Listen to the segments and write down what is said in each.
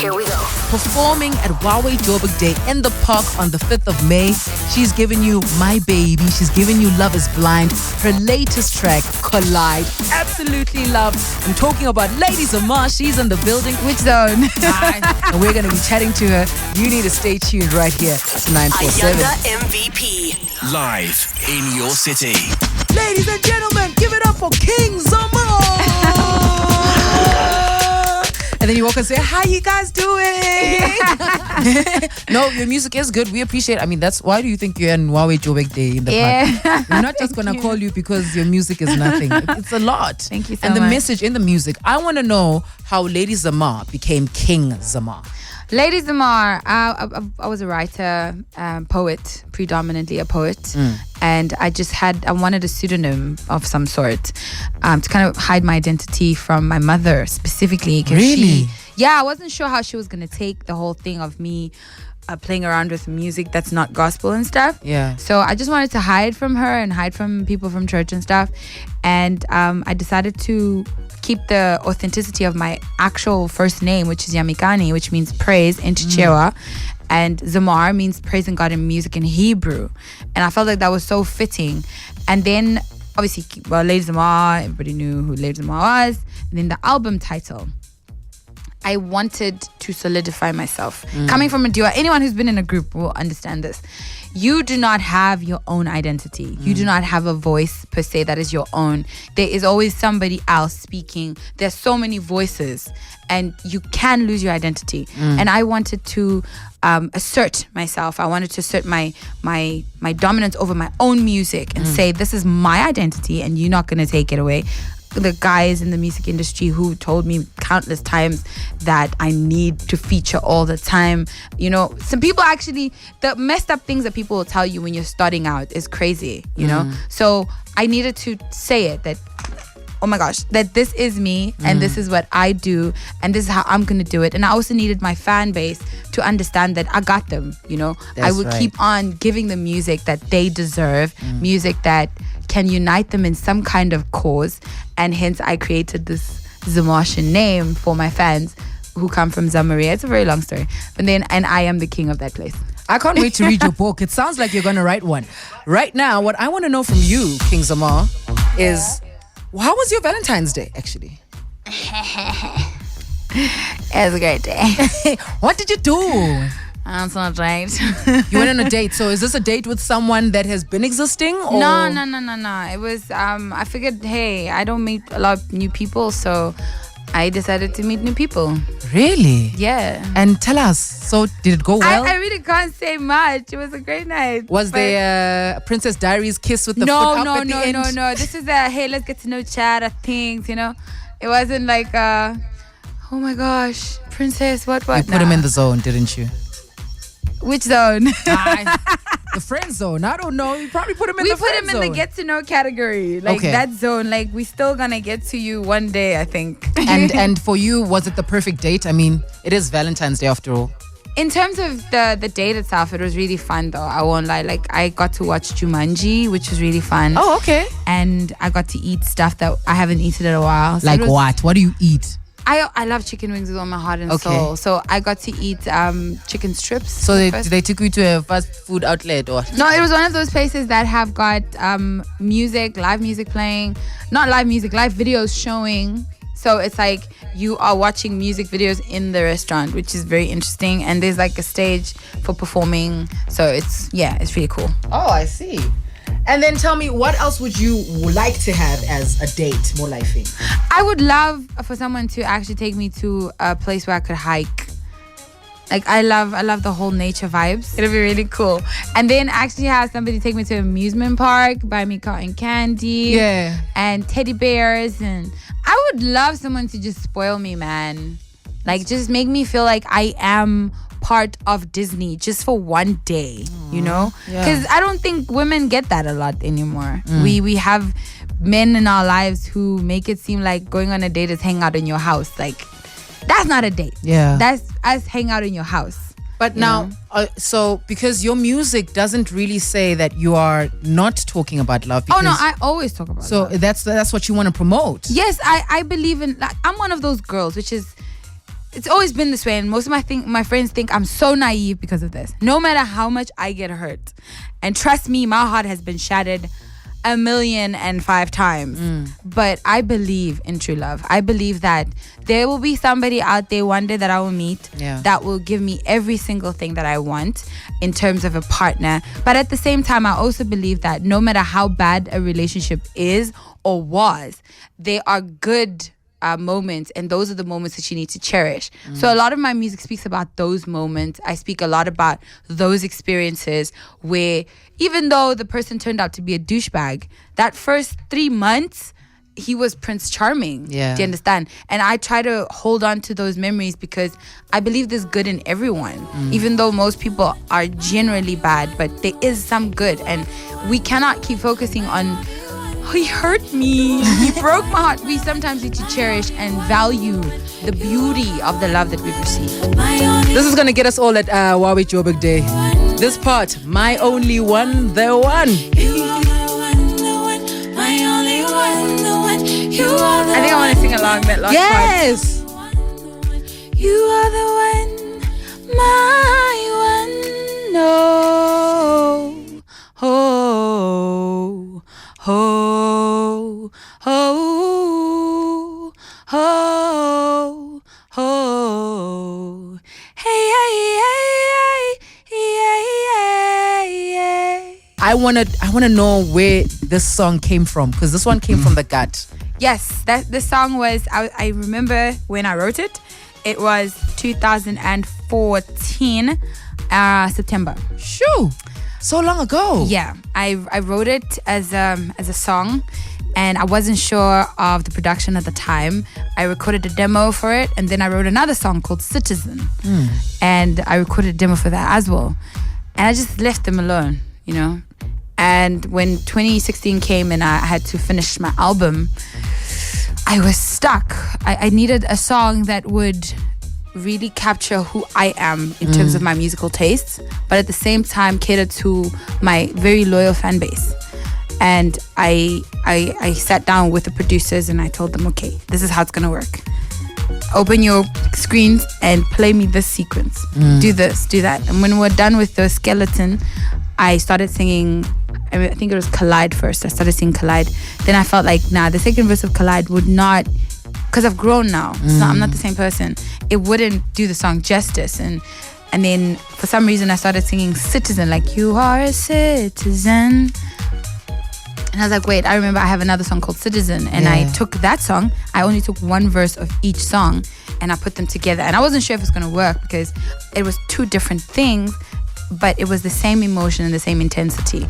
Here we go. Performing at Huawei Joburg Day in the park on the 5th of May. She's giving you My Baby. She's giving you Love is Blind. Her latest track, Collide. Absolutely love. I'm talking about Lady Zamar. She's in the building. Which zone? And we're going to be chatting to her. You need to stay tuned right here. It's 947. Ayanda MVP. Live in your city. Ladies and gentlemen, give it up for King Zamar. And then you walk and say, how you guys doing? No, your music is good. We appreciate it. I mean, that's why do you think you're in Huawei Joburg Day in the park? We're not just going to call you because your music is nothing. It's a lot. Thank you so much. And the much. message in the music. I want to know how Lady Zamar became King Zamar. Lady Zamar, I was a writer, poet, predominantly a poet. And I wanted a pseudonym of some sort to kind of hide my identity from my mother specifically. Really? I wasn't sure how she was going to take the whole thing of me playing around with music that's not gospel and stuff. Yeah. So I just wanted to hide from her and hide from people from church and stuff. And I decided to keep the authenticity of my actual first name, which is Yamikani, which means praise in Chichewa. And Zamar means praising God in music in Hebrew. And I felt like that was so fitting. And then, obviously, Lady Zamar, everybody knew who Lady Zamar was. And then the album title, I wanted to solidify myself. Coming from a duo, anyone who's been in a group will understand this. You do not have your own identity. You do not have a voice per se that is your own. There is always somebody else speaking. There's so many voices and you can lose your identity. And I wanted to assert myself. I wanted to assert my dominance over my own music and say, this is my identity and you're not going to take it away. The guys in the music industry who told me countless times that I need to feature all the time. You know, some people actually, the messed up things that people will tell you when you're starting out is crazy, you know? So I needed to say it that, oh my gosh, that this is me and this is what I do and this is how I'm going to do it. And I also needed my fan base to understand that I got them, you know? I would keep on giving them music that they deserve, music that can unite them in some kind of cause. And hence I created this Zamartian name for my fans who come from Zamaria. It's a very long story. And I am the king of that place. I can't wait to read your book. It sounds like you're going to write one. Right now, what I want to know from you, King Zamar, is how was your Valentine's Day, actually? It was a great day. What did you do? That's not right. You went on a date. So is this a date with someone that has been existing? Or? No. It was, I figured, hey, I don't meet a lot of new people, so I decided to meet new people. Really? Yeah. And tell us, so did it go well? I really can't say much. It was a great night. Was there a Princess Diaries kiss with the foot up at the end? No. This is a, hey, let's get to know each other things, you know? It wasn't like, oh my gosh, princess, what? You put him in the zone, didn't you? Which zone? The friend zone. I don't know. You probably put him in the friend zone. We put him in the get to know category. Like that zone. Like we still gonna get to you one day, I think. And for you, was it the perfect date? I mean, it is Valentine's Day after all. In terms of the date itself, it was really fun though. I won't lie. Like I got to watch Jumanji, which was really fun. Oh, okay. And I got to eat stuff that I haven't eaten in a while. So like what? What do you eat? I love chicken wings with all my heart and soul. So I got to eat chicken strips. So they took you to a fast food outlet or? No, it was one of those places that have got music, live music playing. Not live music, live videos showing. So it's like you are watching music videos in the restaurant, which is very interesting. And there's like a stage for performing. So it's really cool. Oh, I see. And then tell me, what else would you like to have as a date, more like thing? I would love for someone to actually take me to a place where I could hike. Like I love the whole nature vibes. It'll be really cool. And then actually have somebody take me to an amusement park, buy me cotton candy, and teddy bears. And I would love someone to just spoil me, man. Like just make me feel like I am part of Disney just for one day, you know? Because I don't think women get that a lot anymore. We have men in our lives who make it seem like going on a date is hang out in your house. Like, that's not a date. Yeah. That's us hang out in your house. But now, so because your music doesn't really say that you are not talking about love. Oh, no, I always talk about love. So that's what you want to promote. Yes, I believe in, like, I'm one of those girls, which is, it's always been this way, and most of my friends think I'm so naive because of this. No matter how much I get hurt, and trust me, my heart has been shattered 1,000,005 times. But I believe in true love. I believe that there will be somebody out there one day that I will meet that will give me every single thing that I want in terms of a partner. But at the same time, I also believe that no matter how bad a relationship is or was, there are good moments, and those are the moments that you need to cherish. So a lot of my music speaks about those moments. I speak a lot about those experiences where even though the person turned out to be a douchebag, that first 3 months he was Prince Charming. Do you understand? And I try to hold on to those memories because I believe there's good in everyone, even though most people are generally bad, but there is some good, and we cannot keep focusing on he hurt me, he broke my heart. We sometimes need to cherish and value the beauty of the love that we've received. This is going to get us all at Huawei Joburg Day. This part, my only one, the one. I think I want to sing along that last Yes. part. You are the one, my one, no. Oh, oh, oh, oh, oh. Hey, hey, hey, hey, hey, hey. I wanna know where this song came from, because this one came from the gut. Yes, this song was, I remember when I wrote it. It was 2014, September. Shoo. So long ago. Yeah, I wrote it as a song, and I wasn't sure of the production at the time. I recorded a demo for it, and then I wrote another song called Citizen, and I recorded a demo for that as well. And I just left them alone, you know. And when 2016 came and I had to finish my album, I was stuck. I needed a song that would really capture who I am in terms of my musical tastes, but at the same time cater to my very loyal fan base. And I sat down with the producers and I told them, okay, this is how it's gonna work. Open your screens and play me this sequence. Do this, do that. And when we're done with the skeleton, I started singing, I think it was Collide first. I started singing Collide. Then I felt like, the second verse of Collide would not, because I've grown now. I'm not the same person. It wouldn't do the song justice. And then for some reason I started singing Citizen, like you are a citizen. And I was like, wait, I remember I have another song called Citizen. And I took that song, I only took one verse of each song and I put them together. And I wasn't sure if it's gonna work because it was two different things, but it was the same emotion and the same intensity.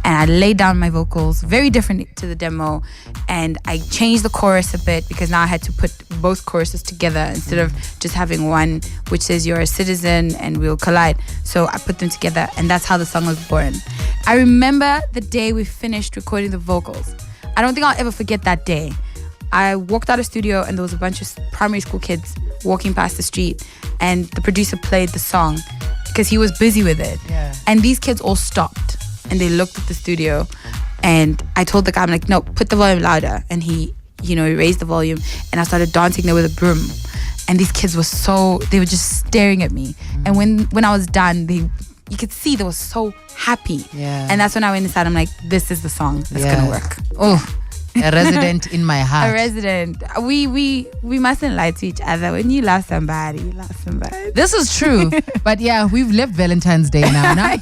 And I laid down my vocals very different to the demo, and I changed the chorus a bit because now I had to put both choruses together instead of just having one which says you're a citizen and we'll collide. So I put them together, and that's how the song was born. I remember the day we finished recording the vocals. I don't think I'll ever forget that day. I walked out of studio and there was a bunch of primary school kids walking past the street, and the producer played the song because he was busy with it. And these kids all stopped and they looked at the studio, and I told the guy, I'm like, no, put the volume louder. And he raised the volume, and I started dancing there with a broom. And these kids were they were just staring at me. And when I was done, you could see they were so happy. And that's when I went inside. I'm like, this is the song that's gonna work. Oh, a resident in my heart. A resident. We mustn't lie to each other. When you love somebody, you love somebody. This is true. But yeah, we've left Valentine's Day now. Now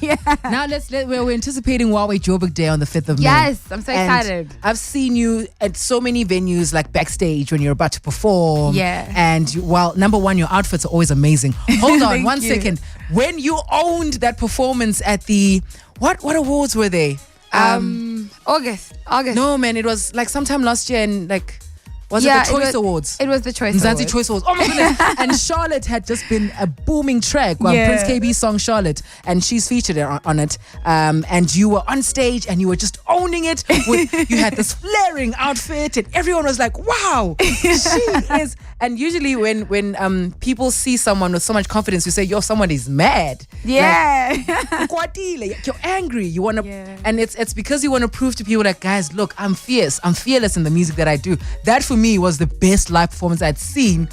we're anticipating Huawei Joburg Day on the 5th of May. Yes, I'm so excited. I've seen you at so many venues, like backstage when you're about to perform. And number one, your outfits are always amazing. Hold on one second. When you owned that performance at the what awards were they? August. No, man, it was like sometime last year, and like, was it the Choice Awards? It was the Choice Mzansi Awards. Choice Awards. Oh my goodness. And Charlotte had just been a booming track. Prince KB's song Charlotte, and she's featured on it. And you were on stage and you were just owning it. You had this flaring outfit and everyone was like, wow, she is. And usually when people see someone with so much confidence, we say, yo, someone is mad. Yeah. Like, you're angry. You want to, Yeah. and it's because you want to prove to people that, guys, look, I'm fierce. I'm fearless in the music that I do. That for me was the best live performance I'd seen,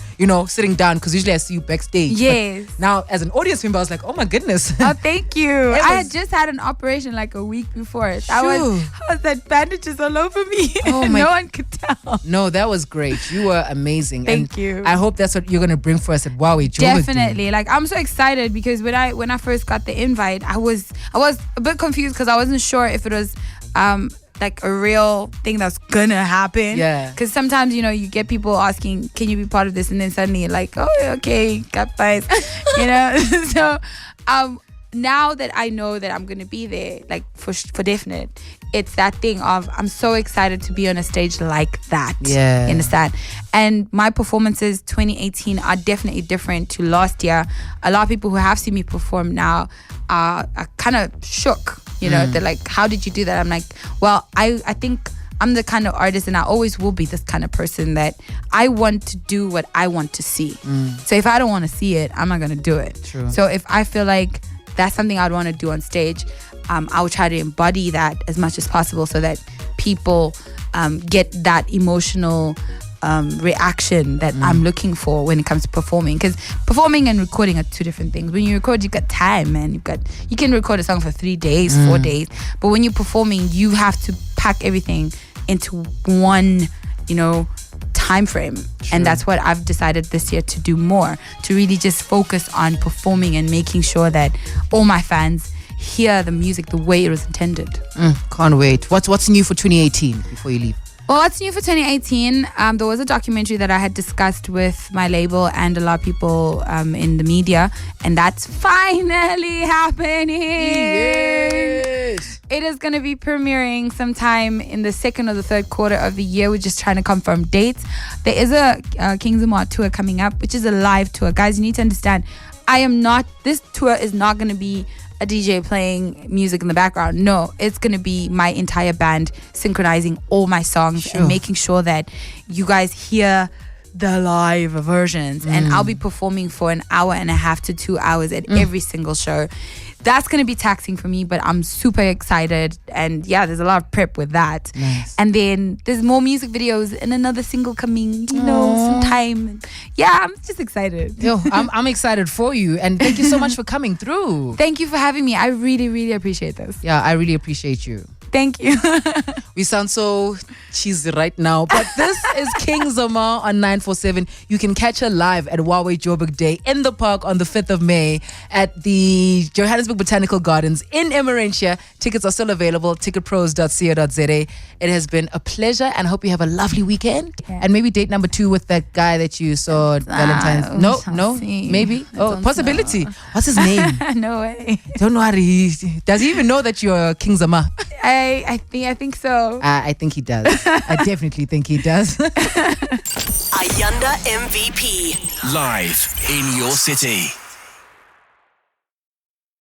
sitting down, because usually I see you backstage. Yes. But now, as an audience member, I was like, oh my goodness. Oh, thank you. It I was- had just had an operation like a week before it. Sure. I was had bandages all over me. Oh my- No one could tell. No, that was great. You were amazing. Thank And you. I hope that's what you're going to bring for us at Huawei Joburg. Definitely. Like, I'm so excited because when I first got the invite, I was a bit confused because I wasn't sure if it was like a real thing that's gonna happen. Yeah. Because sometimes, you get people asking, can you be part of this? And then suddenly you're like, oh, okay, got five. So now that I know that I'm gonna be there, like for definite, it's that thing of I'm so excited to be on a stage like that. Yeah. You understand? And my performances 2018 are definitely different to last year. A lot of people who have seen me perform now are kind of shook. They're like, how did you do that? I'm like, well, I think I'm the kind of artist, and I always will be this kind of person, that I want to do what I want to see. So if I don't want to see it, I'm not going to do it. True. So if I feel like that's something I'd want to do on stage, I would try to embody that as much as possible so that people get that emotional reaction that I'm looking for when it comes to performing. Because performing and recording are two different things. When you record, you've got time, man. You can record a song for 3 days, 4 days. But when you're performing, you have to pack everything into one, time frame. And that's what I've decided this year to do more, to really just focus on performing and making sure that all my fans hear the music the way it was intended. Can't wait. What's new for 2018 before you leave? Well, what's new for 2018? There was a documentary that I had discussed with my label and a lot of people in the media, and that's finally happening. Yes. It is going to be premiering sometime in the second or the third quarter of the year. We're just trying to confirm dates. There is a King Zamar tour coming up, which is a live tour. Guys, you need to understand, this tour is not going to be a DJ playing music in the background. No, it's going to be my entire band synchronizing all my songs and making sure that you guys hear the live versions. And I'll be performing for an hour and a half to 2 hours at every single show. That's going to be taxing for me, but I'm super excited. And yeah, there's a lot of prep with that. Nice. And then there's more music videos and another single coming, sometime. Yeah, I'm just excited. Yo, I'm excited for you, and thank you so much for coming through. Thank you for having me. I really, really appreciate this. Yeah, I really appreciate you. Thank you. We sound so cheesy right now, but this is King Zamar on 947. You can catch her live at Huawei Joburg Day in the park on the 5th of May at the Johannesburg Botanical Gardens in Emmarentia. Tickets are still available, ticketpros.co.za. It has been a pleasure, and I hope you have a lovely weekend. Yeah. And maybe date number 2 with that guy that you saw at Valentine's. we shall No, see. maybe. I Oh, don't possibility. know. What's his name? No way. Don't know how to. Does he even know that you're King Zamar? I think so. I think he does. I definitely think he does. Ayanda MVP. Live in your city.